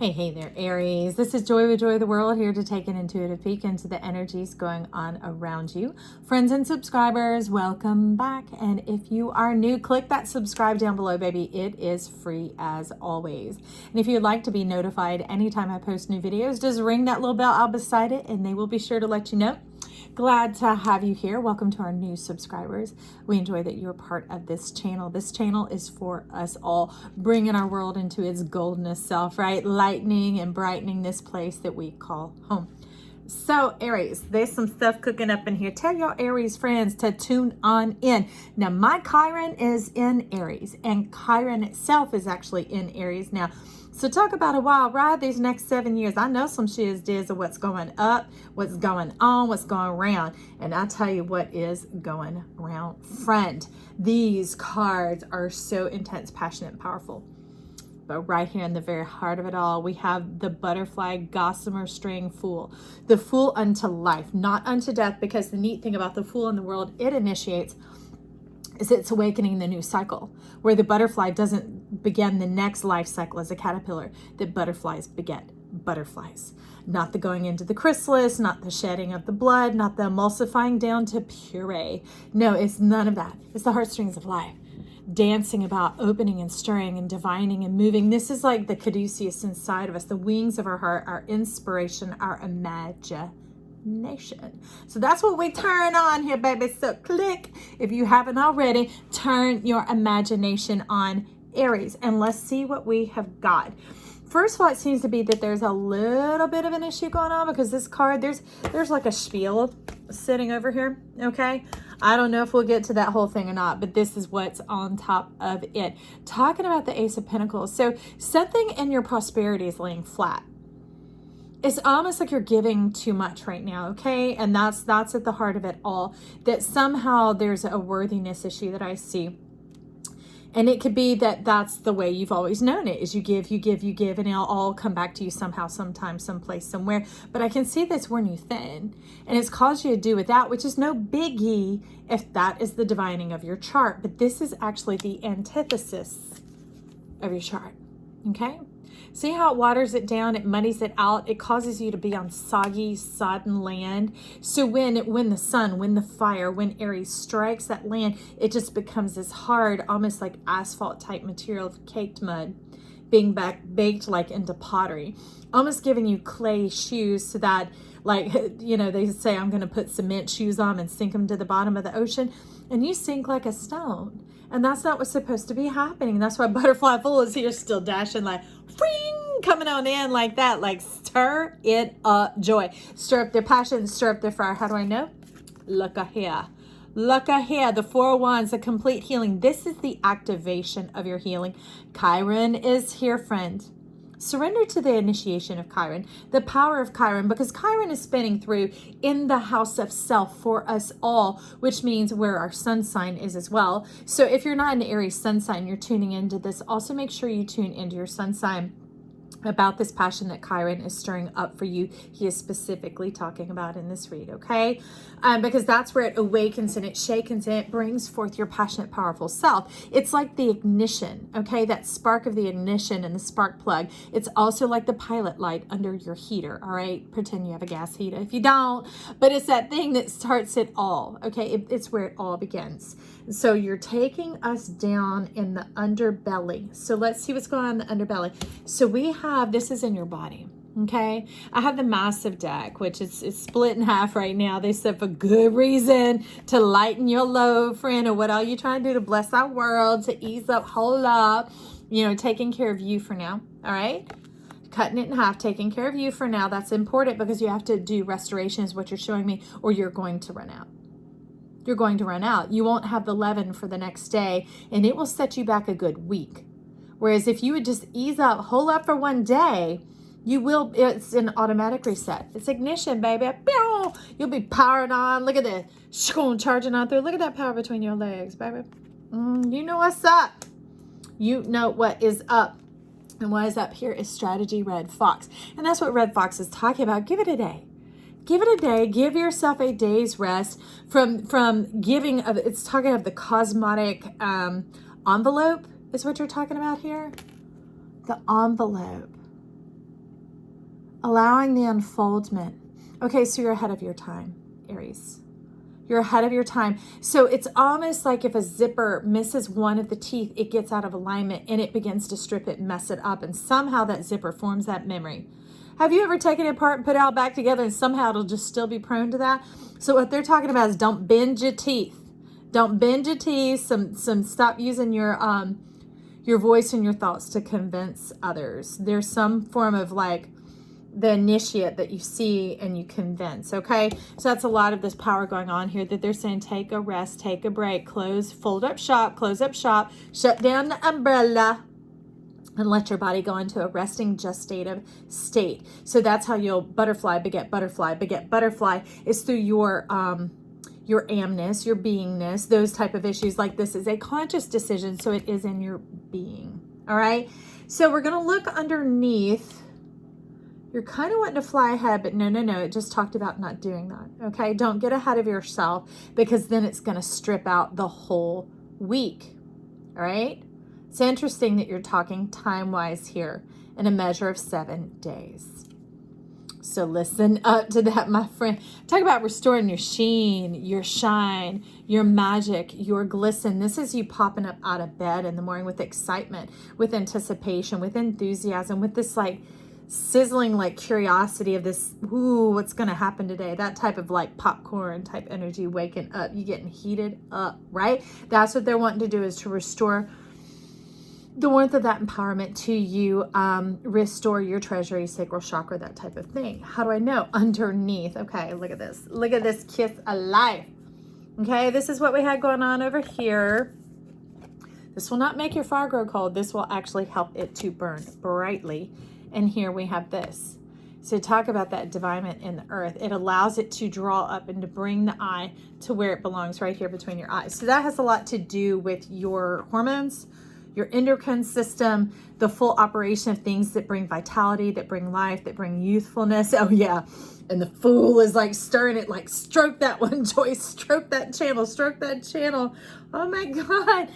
Hey there, Aries. This is Joy with Joy of the World, here to take an intuitive peek into the energies going on around you. Friends and subscribers, welcome back. And if you are new, click that subscribe down below, baby. It is free as always. And if you'd like to be notified anytime I post new videos, just ring that little bell out beside it and they will be sure to let you know. Glad to have you here. Welcome to our new subscribers. We enjoy that you're part of this channel. This channel is for us all, bringing our world into its goldenest self, right? Lightening and brightening this place that we call home. So Aries, there's some stuff cooking up in here. Tell your Aries friends to tune on in. Now my Chiron is in Aries and Chiron itself is actually in Aries now. So talk about a wild ride these next 7 years. I know some shiz diz of what's going up, what's going on, what's going around. And I'll tell you what is going around. Friend, these cards are so intense, passionate, and powerful. But right here in the very heart of it all, we have the butterfly, gossamer string fool. The fool unto life, not unto death, because the neat thing about the fool in the world, it initiates is it's awakening the new cycle, where the butterfly doesn't begin the next life cycle as a caterpillar, that butterflies beget butterflies. Not the going into the chrysalis, not the shedding of the blood, not the emulsifying down to puree. No, it's none of that. It's the heartstrings of life, dancing about, opening and stirring and divining and moving. This is like the caduceus inside of us, the wings of our heart, our inspiration, our imagination. So that's what we turn on here, baby. So click, if you haven't already, turn your imagination on, Aries, and let's see what we have got. First of all, it seems to be that there's a little bit of an issue going on because this card, there's like a spiel sitting over here, okay? I don't know if we'll get to that whole thing or not, but this is what's on top of it. Talking about the Ace of Pentacles. So something in your prosperity is laying flat. It's almost like you're giving too much right now, okay? And that's at the heart of it all, that somehow there's a worthiness issue that I see. And it could be that that's the way you've always known it, is you give, and it'll all come back to you somehow, sometime, someplace, somewhere. But I can see that's worn you thin, and it's caused you to do without, which is no biggie if that is the divining of your chart. But this is actually the antithesis of your chart, okay? See how it waters it down, it muddies it out, it causes you to be on soggy, sodden land. So when the sun, when the fire, when Aries strikes that land, it just becomes this hard, almost like asphalt type material of caked mud, being baked like into pottery, almost giving you clay shoes so that, like, you know, they say I'm going to put cement shoes on and sink them to the bottom of the ocean, and you sink like a stone. And that's not what's supposed to be happening. That's why Butterfly Fool is here still dashing like, ring, coming on in like that. Like, stir it up, joy. Stir up their passion, stir up their fire. How do I know? Look here. Look here. The Four of Wands, the complete healing. This is the activation of your healing. Chiron is here, friend. Surrender to the initiation of Chiron, the power of Chiron, because Chiron is spinning through in the house of self for us all, which means where our sun sign is as well. So if you're not an Aries sun sign, you're tuning into this. Also make sure you tune into your sun sign about this passion that Chiron is stirring up for you. He is specifically talking about in this read, okay? Because that's where it awakens and it shakens and it brings forth your passionate, powerful self. It's like the ignition, okay? That spark of the ignition and the spark plug. It's also like the pilot light under your heater, all right? Pretend you have a gas heater if you don't, but it's that thing that starts it all, okay? It's where it all begins. So you're taking us down in the underbelly. So let's see what's going on in the underbelly. So we have, this is in your body, okay? I have the massive deck, which is split in half right now. They said for good reason, to lighten your load, friend, or what are you trying to do to bless our world, to ease up, hold up, you know, taking care of you for now, all right? Cutting it in half, taking care of you for now. That's important because you have to do restoration is what you're showing me, or you're going to run out. You're going to run out. You won't have the leaven for the next day, and it will set you back a good week. Whereas if you would just ease up, hold up for one day, you will, it's an automatic reset. It's ignition, baby. You'll be powered on. Look at this. Charging out there. Look at that power between your legs, baby. You know what's up. You know what is up. And what is up here is strategy Red Fox. And that's what Red Fox is talking about. Give it a day. Give it a day. Give yourself a day's rest from giving. It's talking of the cosmetic envelope is what you're talking about here. The envelope. allowing the unfoldment. Okay, so you're ahead of your time, Aries. You're ahead of your time. So it's almost like if a zipper misses one of the teeth, it gets out of alignment and it begins to strip it, mess it up. And somehow that zipper forms that memory. Have you ever taken it apart and put it all back together and somehow it'll just still be prone to that? So what they're talking about is don't bend your teeth. Don't bend your teeth. Stop using your voice and your thoughts to convince others. There's some form of like the initiate that you see and you convince, okay? So that's a lot of this power going on here that they're saying take a rest, take a break, fold up shop, close up shop, shut down the umbrella, and let your body go into a resting gestative state. So that's how you'll butterfly, beget butterfly, beget butterfly is through your amness, your beingness, those type of issues. Like this is a conscious decision, so it is in your being, all right? So we're going to look underneath. You're kind of wanting to fly ahead, but no. It just talked about not doing that, okay? Don't get ahead of yourself because then it's going to strip out the whole week, all right? It's interesting that you're talking time-wise here in a measure of 7 days. So listen up to that, my friend. Talk about restoring your sheen, your shine, your magic, your glisten. This is you popping up out of bed in the morning with excitement, with anticipation, with enthusiasm, with this like sizzling like curiosity of this, ooh, what's going to happen today? That type of like popcorn type energy, waking up, you getting heated up, right? That's what they're wanting to do, is to restore the warmth of that empowerment to you, restore your treasury, sacral chakra, that type of thing. How do I know? Underneath. Okay, look at this. Look at this kiss of life. Okay, this is what we had going on over here. This will not make your fire grow cold. This will actually help it to burn brightly. And here we have this. So talk about that divinement in the earth. It allows it to draw up and to bring the eye to where it belongs, right here between your eyes. So that has a lot to do with your hormones, your endocrine system, the full operation of things that bring vitality, that bring life, that bring youthfulness. Oh yeah. And the Fool is like stirring it, like stroke that one, Joyce, stroke that channel, stroke that channel. Oh my God.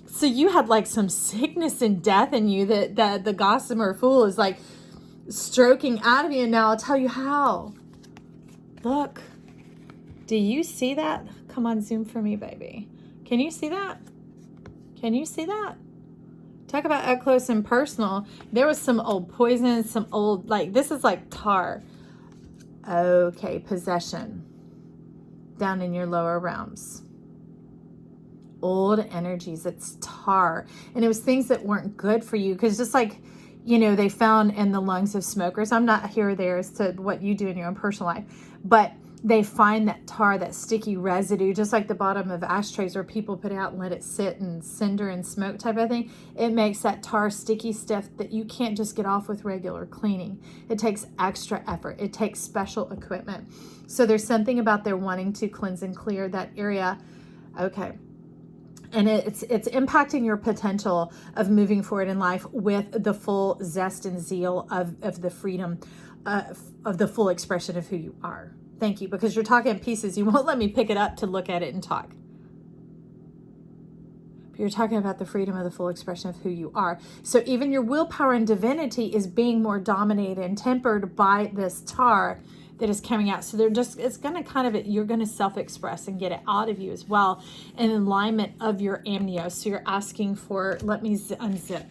So you had like some sickness and death in you that the Gossamer Fool is like stroking out of you. And now I'll tell you how. Look, do you see that? Come on, zoom for me, baby. Can you see that? Can you see that? Talk about up close and personal. There was some old poison, some old, like, this is like tar. Okay, possession down in your lower realms. Old energies, it's tar. And it was things that weren't good for you, because just like, you know, they found in the lungs of smokers, I'm not here or there as to what you do in your own personal life, but they find that tar, that sticky residue, just like the bottom of ashtrays where people put it out and let it sit and cinder and smoke type of thing. It makes that tar sticky stuff that you can't just get off with regular cleaning. It takes extra effort. It takes special equipment. So there's something about their wanting to cleanse and clear that area. Okay. And it's impacting your potential of moving forward in life with the full zest and zeal of the freedom of the full expression of who you are. Thank you, because you're talking in pieces. You won't let me pick it up to look at it and talk. But you're talking about the freedom of the full expression of who you are. So even your willpower and divinity is being more dominated and tempered by this tar that is coming out. So it's going to kind of, you're going to self-express and get it out of you as well in alignment of your amnios. So you're asking for, let me unzip.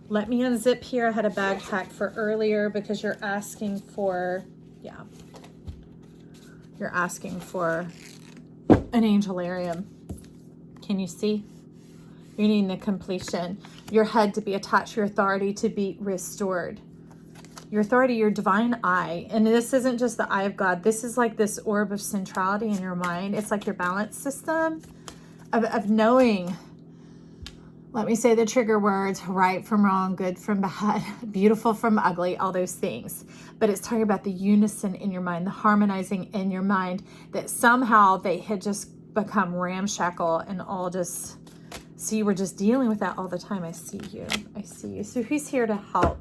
Let me unzip here. I had a bag pack for earlier because you're asking for, yeah. You're asking for an angelarium. Can you see? You're needing the completion. Your head to be attached, your authority to be restored. Your authority, your divine eye. And this isn't just the eye of God. This is like this orb of centrality in your mind. It's like your balance system of knowing. Let me say the trigger words: right from wrong, good from bad, beautiful from ugly, all those things. But it's talking about the unison in your mind, the harmonizing in your mind, that somehow they had just become ramshackle and all just, so you were just dealing with that all the time. I see you. I see you. So who's here to help?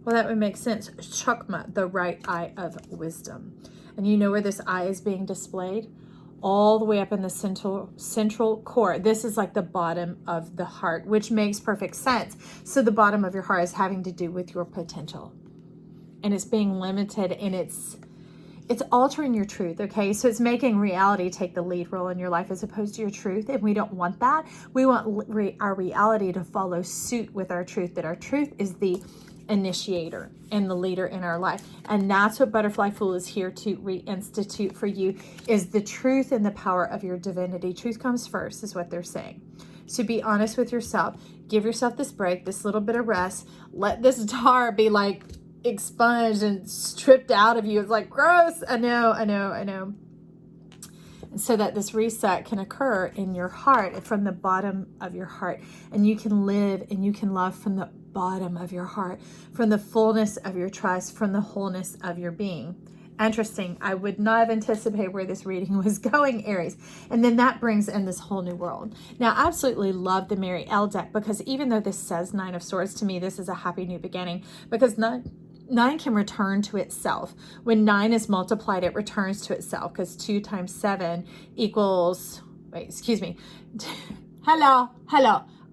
Well, that would make sense. Chakma, the right eye of wisdom. And you know where this eye is being displayed? All the way up in the central core. This is like the bottom of the heart, which makes perfect sense. So the bottom of your heart is having to do with your potential. and it's being limited, and it's altering your truth, okay? So it's making reality take the lead role in your life as opposed to your truth, and we don't want that. We want our reality to follow suit with our truth, that our truth is the initiator and the leader in our life. And that's what Butterfly Fool is here to reinstitute for you, is the truth and the power of your divinity. Truth comes first, is what they're saying. So be honest with yourself. Give yourself this break, this little bit of rest. Let this tar be like expunged and stripped out of you. It's like, gross. I know. So that this reset can occur in your heart, from the bottom of your heart. And you can live and you can love from the bottom of your heart, from the fullness of your trust, from the wholeness of your being. Interesting. I would not have anticipated where this reading was going, Aries. And then that brings in this whole new world. Now, I absolutely love the Mary L deck, because even though this says Nine of Swords, to me, this is a happy new beginning, because nine can return to itself. When 9 is multiplied, it returns to itself, because 2 times 7 equals, hello,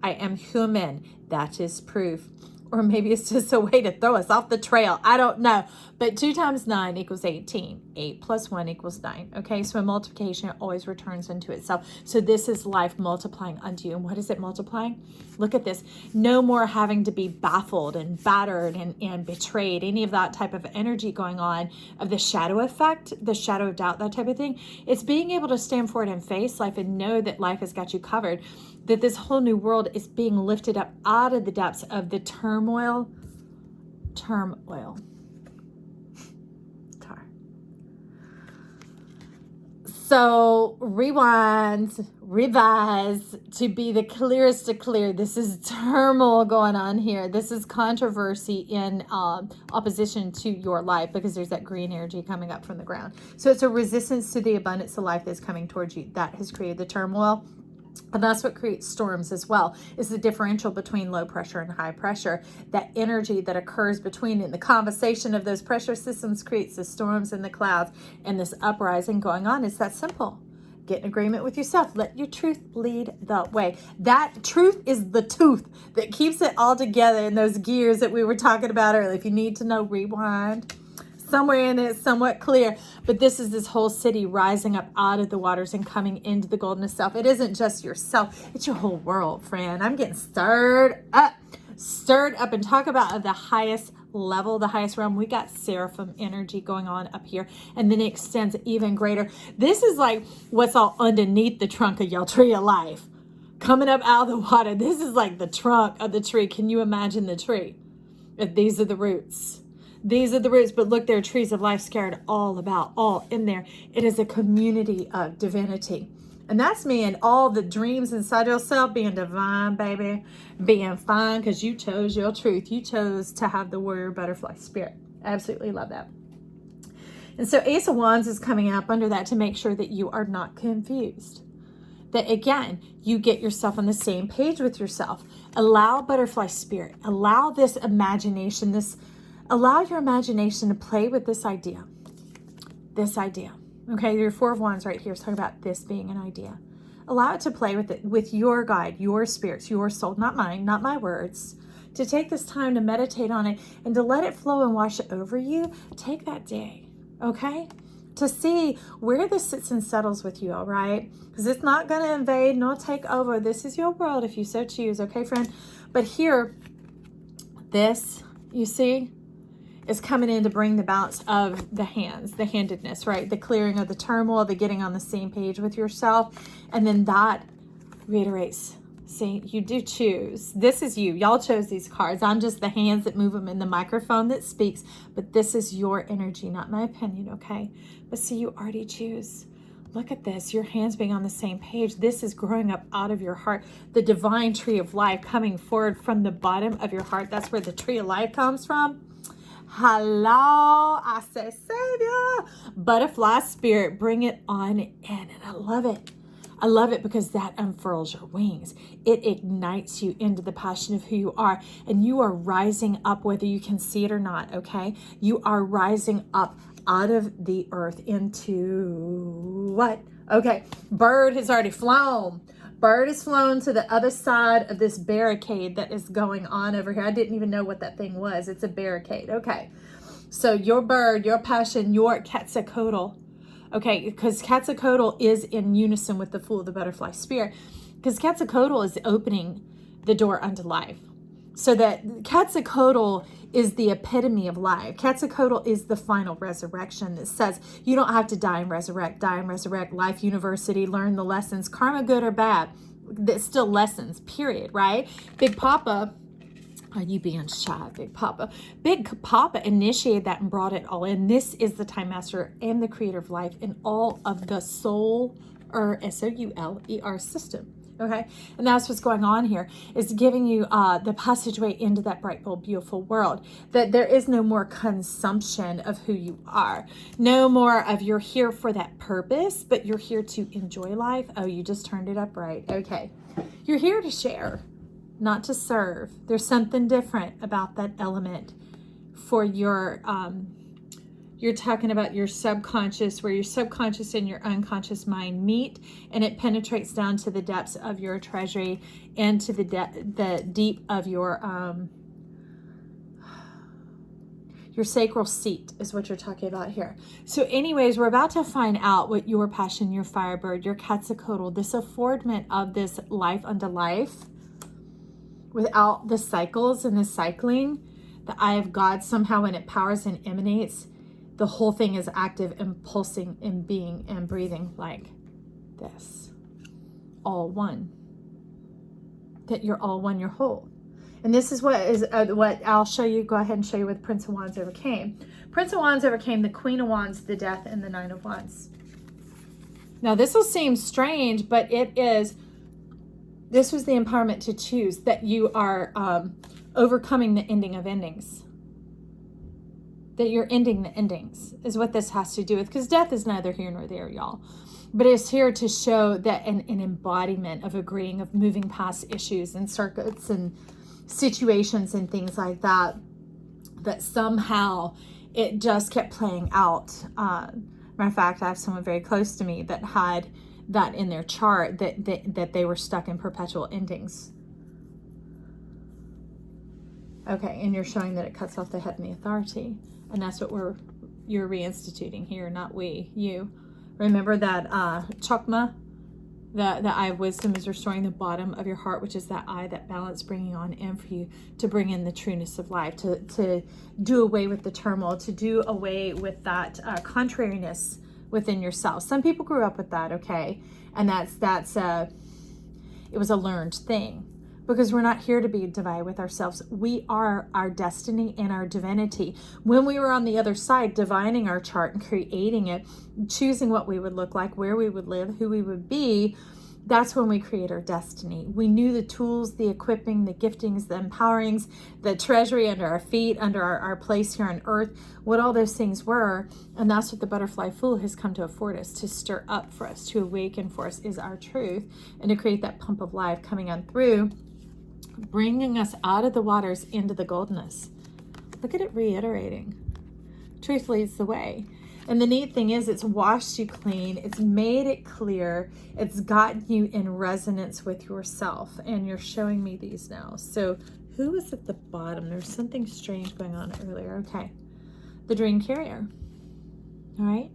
I am human. That is proof. Or maybe it's just a way to throw us off the trail. I don't know. But 2 times 9 equals 18. 8 plus 1 equals 9. Okay, so in multiplication, it always returns into itself. So this is life multiplying unto you. And what is it multiplying? Look at this. No more having to be baffled and battered and betrayed. Any of that type of energy going on, of the shadow effect, the shadow of doubt, that type of thing. It's being able to stand forward and face life and know that life has got you covered. That this whole new world is being lifted up out of the depths of the turmoil. So rewind, revise to be the clearest to clear. This is turmoil going on here. This is controversy in opposition to your life, because there's that green energy coming up from the ground. So it's a resistance to the abundance of life that's coming towards you. That has created the turmoil. And that's what creates storms as well, is the differential between low pressure and high pressure. That energy that occurs between, in the conversation of those pressure systems, creates the storms and the clouds and this uprising going on. It's that simple. Get in agreement with yourself. Let your truth lead the way. That truth is the tooth that keeps it all together in those gears that we were talking about earlier. If you need to know, rewind. Somewhere in it, somewhat clear. But this is this whole city rising up out of the waters and coming into the golden self. It isn't just yourself. It's your whole world, friend. I'm getting stirred up. And talk about the highest level, the highest realm. We got seraphim energy going on up here. And then it extends even greater. This is like what's all underneath the trunk of your tree of life. Coming up out of the water. This is like the trunk of the tree. Can you imagine the tree? If these are the roots. These are the roots, but look, there are trees of life scattered all in there. It is a community of divinity. And that's me and all the dreams inside yourself being divine, baby. Being fine, because you chose your truth. You chose to have the warrior butterfly spirit. Absolutely love that. And so Ace of Wands is coming up under that to make sure that you are not confused. That again, you get yourself on the same page with yourself. Allow butterfly spirit. Allow this imagination, allow your imagination to play with this idea. Okay, your 4 of Wands right here is talking about this being an idea. Allow it to play with it, with your guide, your spirits, your soul, not mine, not my words. To take this time to meditate on it and to let it flow and wash over you. Take that day, okay? To see where this sits and settles with you, all right? Because it's not going to invade nor take over. This is your world if you so choose, okay, friend? But here, this, you see, is coming in to bring the balance of the hands, the handedness, right? The clearing of the turmoil, the getting on the same page with yourself. And then that reiterates, see, you do choose. This is you. Y'all chose these cards. I'm just the hands that move them in the microphone that speaks. But this is your energy, not my opinion, okay? But see, you already choose. Look at this, your hands being on the same page. This is growing up out of your heart. The divine tree of life coming forward from the bottom of your heart. That's where the tree of life comes from. Hello, I say, Savior. Butterfly spirit, bring it on in. And I love it. I love it because that unfurls your wings. It ignites you into the passion of who you are. And you are rising up, whether you can see it or not, okay? You are rising up out of the earth into what? Okay, bird has already flown. Bird has flown to the other side of this barricade that is going on over here. I didn't even know what that thing was. It's a barricade. Okay. So your bird, your passion, your Quetzalcoatl, okay, because Quetzalcoatl is in unison with the Fool of the Butterfly Spirit, because Quetzalcoatl is opening the door unto life. So that Quetzalcoatl is the epitome of life. Quetzalcoatl is the final resurrection that says you don't have to die and resurrect, life university, learn the lessons, karma good or bad. That's still lessons, period, right? Big Papa, are you being shy, Big Papa? Big Papa initiated that and brought it all in. This is the Time Master and the creator of life and all of the soul, or SOULER system. Okay, and that's what's going on here, is giving you the passageway into that bright, bold, beautiful world. That there is no more consumption of who you are. No more of you're here for that purpose, but you're here to enjoy life. Oh, you just turned it up right. Okay, you're here to share, not to serve. There's something different about that element for your you're talking about your subconscious, where your subconscious and your unconscious mind meet, and it penetrates down to the depths of your treasury and to the deep of your sacral seat is what you're talking about here. So anyways, we're about to find out what your passion, your firebird, your Quetzalcoatl, this affordment of this life unto life without the cycles and the cycling, the eye of God somehow when it powers and emanates, the whole thing is active and pulsing and being and breathing like this. All one. That you're all one, you're whole. And this is what I'll show you. Go ahead and show you what Prince of Wands overcame. Prince of Wands overcame the Queen of Wands, the Death, and the Nine of Wands. Now this will seem strange, but this was the empowerment to choose, that you are overcoming the ending of endings. That you're ending the endings is what this has to do with, because death is neither here nor there, y'all. But it's here to show that an embodiment of agreeing, of moving past issues and circuits and situations and things like that, that somehow it just kept playing out. Matter of fact, I have someone very close to me that had that in their chart, that they were stuck in perpetual endings. Okay, and you're showing that it cuts off the head and the authority. And that's what you're reinstituting here, not we, you. Remember that chakma, the eye of wisdom, is restoring the bottom of your heart, which is that eye, that balance, bringing on in for you to bring in the trueness of life, to do away with the turmoil, to do away with that contrariness within yourself. Some people grew up with that, okay? And it was a learned thing. Because we're not here to be divided with ourselves. We are our destiny and our divinity. When we were on the other side, divining our chart and creating it, choosing what we would look like, where we would live, who we would be, that's when we create our destiny. We knew the tools, the equipping, the giftings, the empowerings, the treasury under our feet, under our place here on earth, what all those things were. And that's what the Butterfly Fool has come to afford us, to stir up for us, to awaken for us, is our truth, and to create that pump of life coming on through, bringing us out of the waters into the goldness. Look at it reiterating. Truth leads the way. And the neat thing is, it's washed you clean. It's made it clear. It's gotten you in resonance with yourself. And you're showing me these now. So who is at the bottom? There's something strange going on earlier. Okay. The dream carrier. All right.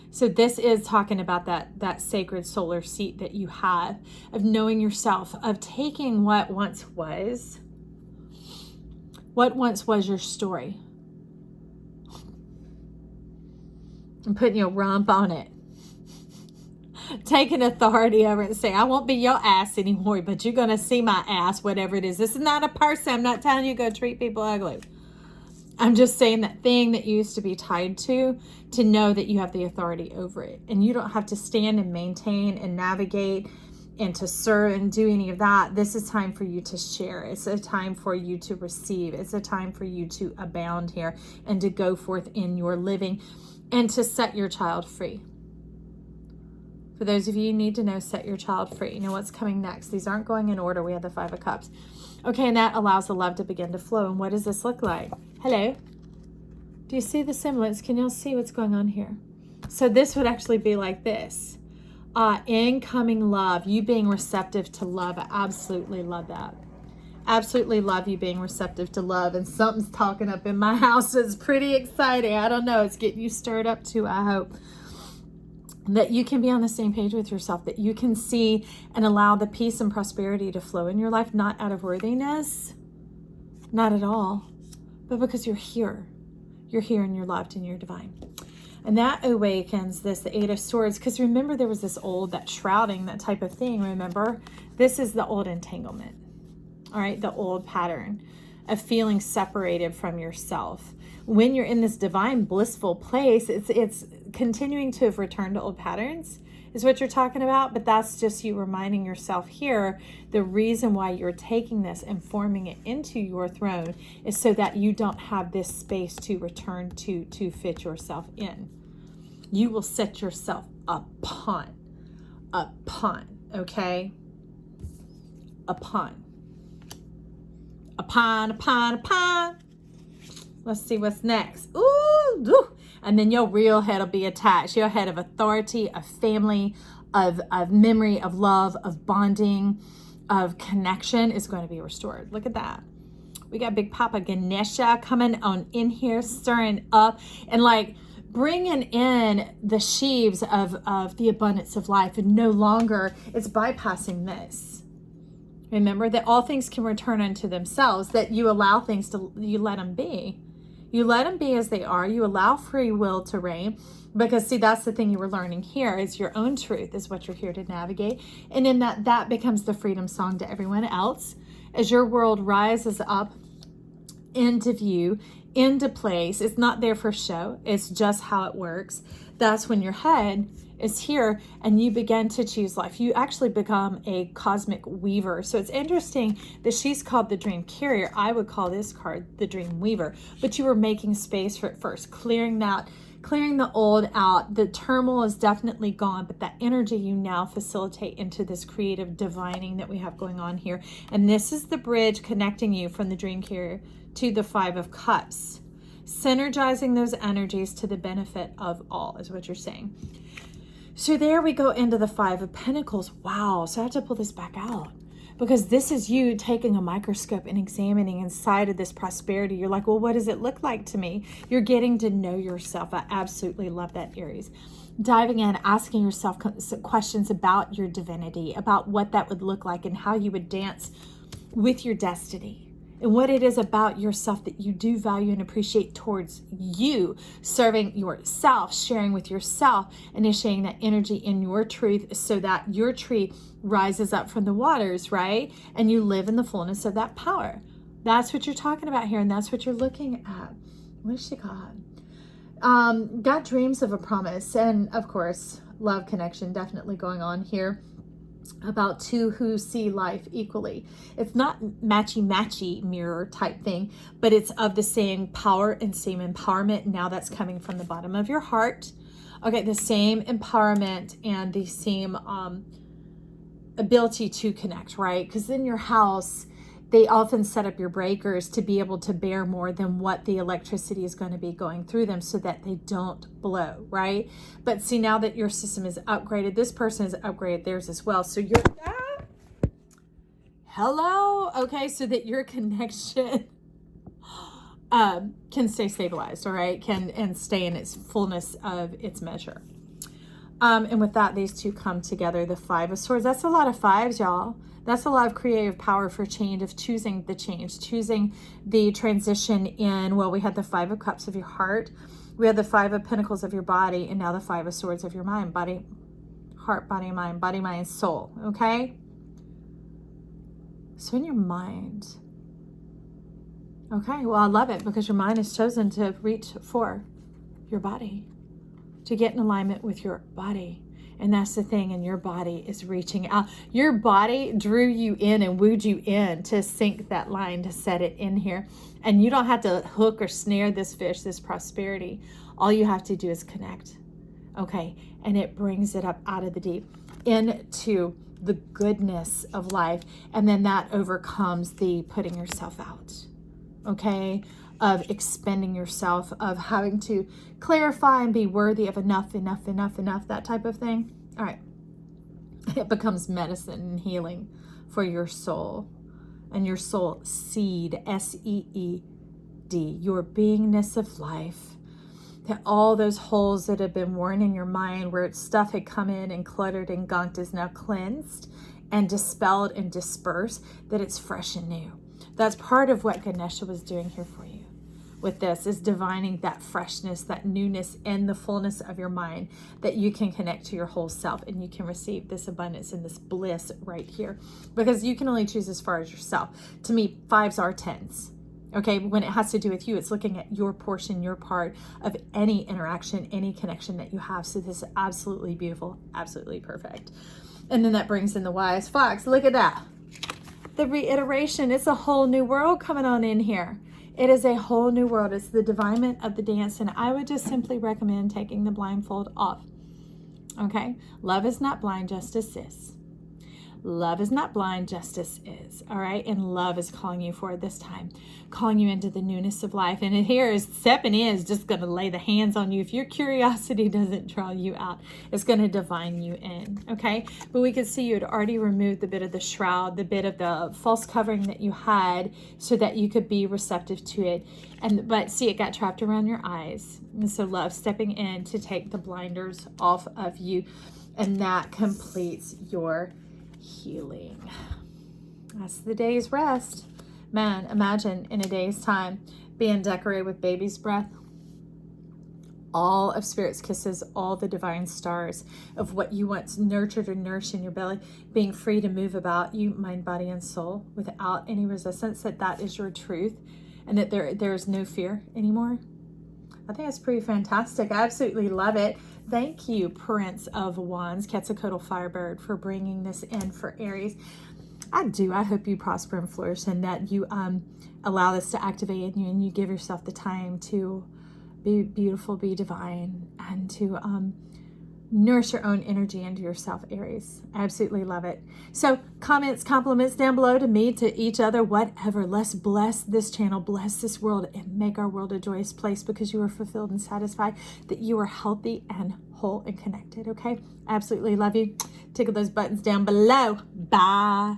So this is talking about that sacred solar seat that you have, of knowing yourself, of taking what once was your story, and putting your rump on it. Taking authority over it and saying, I won't be your ass anymore, but you're going to see my ass, whatever it is. This is not a person. I'm not telling you to go treat people ugly. I'm just saying that thing that you used to be tied to know that you have the authority over it. And you don't have to stand and maintain and navigate and to serve and do any of that. This is time for you to share. It's a time for you to receive. It's a time for you to abound here and to go forth in your living and to set your child free. For those of you who need to know, set your child free. You know what's coming next. These aren't going in order. We have the Five of Cups. Okay, and that allows the love to begin to flow. And what does this look like? Hello? Do you see the semblance? Can y'all see what's going on here? So this would actually be like this. Incoming love. You being receptive to love. I absolutely love that. Absolutely love you being receptive to love. And something's talking up in my house. It's pretty exciting. I don't know. It's getting you stirred up too, I hope. That you can be on the same page with yourself, that you can see and allow the peace and prosperity to flow in your life, not out of worthiness, not at all, but because you're here. You're here and you're loved and you're divine. And that awakens this, the Eight of Swords, because remember there was this old, that shrouding, that type of thing, remember? This is the old entanglement, all right? The old pattern of feeling separated from yourself. When you're in this divine, blissful place, it's continuing to have returned to old patterns is what you're talking about. But that's just you reminding yourself here, the reason why you're taking this and forming it into your throne is so that you don't have this space to return to fit yourself in. You will set yourself upon, okay? Upon. Let's see what's next. Ooh. And then your real head will be attached. Your head of authority, of family, of memory, of love, of bonding, of connection is going to be restored. Look at that. We got Big Papa Ganesha coming on in here, stirring up and like bringing in the sheaves of the abundance of life. And no longer it's bypassing this. Remember that all things can return unto themselves, that you allow things to, you let them be. You let them be as they are. You allow free will to reign. Because see, that's the thing you were learning here is your own truth is what you're here to navigate. And in that becomes the freedom song to everyone else. As your world rises up into view, into place, it's not there for show. It's just how it works. That's when your head is here and you begin to choose life. You actually become a cosmic weaver. So it's interesting that she's called the dream carrier. I would call this card the dream weaver, but you were making space for it first, clearing the old out. The turmoil is definitely gone, but that energy you now facilitate into this creative divining that we have going on here. And this is the bridge connecting you from the dream carrier to the Five of Cups, synergizing those energies to the benefit of all is what you're saying. So there we go into the Five of Pentacles. Wow. So I have to pull this back out because this is you taking a microscope and examining inside of this prosperity. You're like, well, what does it look like to me? You're getting to know yourself. I absolutely love that, Aries. Diving in, asking yourself questions about your divinity, about what that would look like and how you would dance with your destiny. And what it is about yourself that you do value and appreciate towards you, serving yourself, sharing with yourself, initiating that energy in your truth so that your tree rises up from the waters, right? And you live in the fullness of that power. That's what you're talking about here. And that's what you're looking at. What is she called? Got dreams of a promise. And of course, love connection definitely going on here. About two who see life equally. It's not matchy mirror type thing, but it's of the same power and same empowerment. Now that's coming from the bottom of your heart. Okay, the same empowerment and the same ability to connect, right? Because in your house, they often set up your breakers to be able to bear more than what the electricity is going to be going through them so that they don't blow, right? But see, now that your system is upgraded, this person has upgraded theirs as well. So you're, hello? Okay, so that your connection can stay stabilized, all right? And stay in its fullness of its measure. And with that, these two come together, the Five of Swords. That's a lot of fives, y'all. That's a lot of creative power for change, of choosing the change, choosing the transition in, well, we had the Five of Cups of your heart. We had the Five of Pentacles of your body, and now the Five of Swords of your mind, body, heart, body, mind, soul, okay? So in your mind, okay, well, I love it because your mind has chosen to reach for your body, to get in alignment with your body. And that's the thing, and your body is reaching out. Your body drew you in and wooed you in to sink that line, to set it in here. And you don't have to hook or snare this fish, this prosperity. All you have to do is connect. Okay, and it brings it up out of the deep into the goodness of life. And then that overcomes the putting yourself out. Okay, of expending yourself, of having to clarify and be worthy of enough, that type of thing. All right. It becomes medicine and healing for your soul. and your soul seed, SEED, your beingness of life. That all those holes that have been worn in your mind where stuff had come in and cluttered and gunked is now cleansed and dispelled and dispersed, that it's fresh and new. That's part of what Ganesha was doing here for you with this, is divining that freshness, that newness in the fullness of your mind, that you can connect to your whole self and you can receive this abundance and this bliss right here, because you can only choose as far as yourself. To me, 5s are 10s. Okay, when it has to do with you, it's looking at your portion, your part of any interaction, any connection that you have. So this is absolutely beautiful, absolutely perfect. And then that brings in the wise fox. Look at that. The reiteration, it's a whole new world coming on in here. It is a whole new world. It's the divinement of the dance. And I would just simply recommend taking the blindfold off. Okay, love is not blind, justice is. Love is not blind, justice is. All right, and love is calling you forward this time, calling you into the newness of life. And here is stepping in, is just going to lay the hands on you. If your curiosity doesn't draw you out, it's going to divine you in. Okay, but we could see you had already removed the bit of the shroud, the bit of the false covering that you had, so that you could be receptive to it. But see, it got trapped around your eyes. And so love stepping in to take the blinders off of you, and that completes your healing. That's the day's rest. Man, imagine in a day's time being decorated with baby's breath, all of Spirit's kisses, all the divine stars of what you once nurtured or nourished in your belly, being free to move about you, mind, body, and soul without any resistance, that is your truth, and that there is no fear anymore. I think that's pretty fantastic. I absolutely love it. Thank you, Prince of Wands, Quetzalcoatl Firebird, for bringing this in for Aries. I hope you prosper and flourish, and that you allow this to activate in you, and you give yourself the time to be beautiful, be divine, and to nourish your own energy into yourself, Aries. I absolutely love it. So comments, compliments down below to me, to each other, whatever. Let's bless this channel, bless this world, and make our world a joyous place, because you are fulfilled and satisfied, that you are healthy and whole and connected. Okay, I absolutely love you. Tickle those buttons down below. Bye.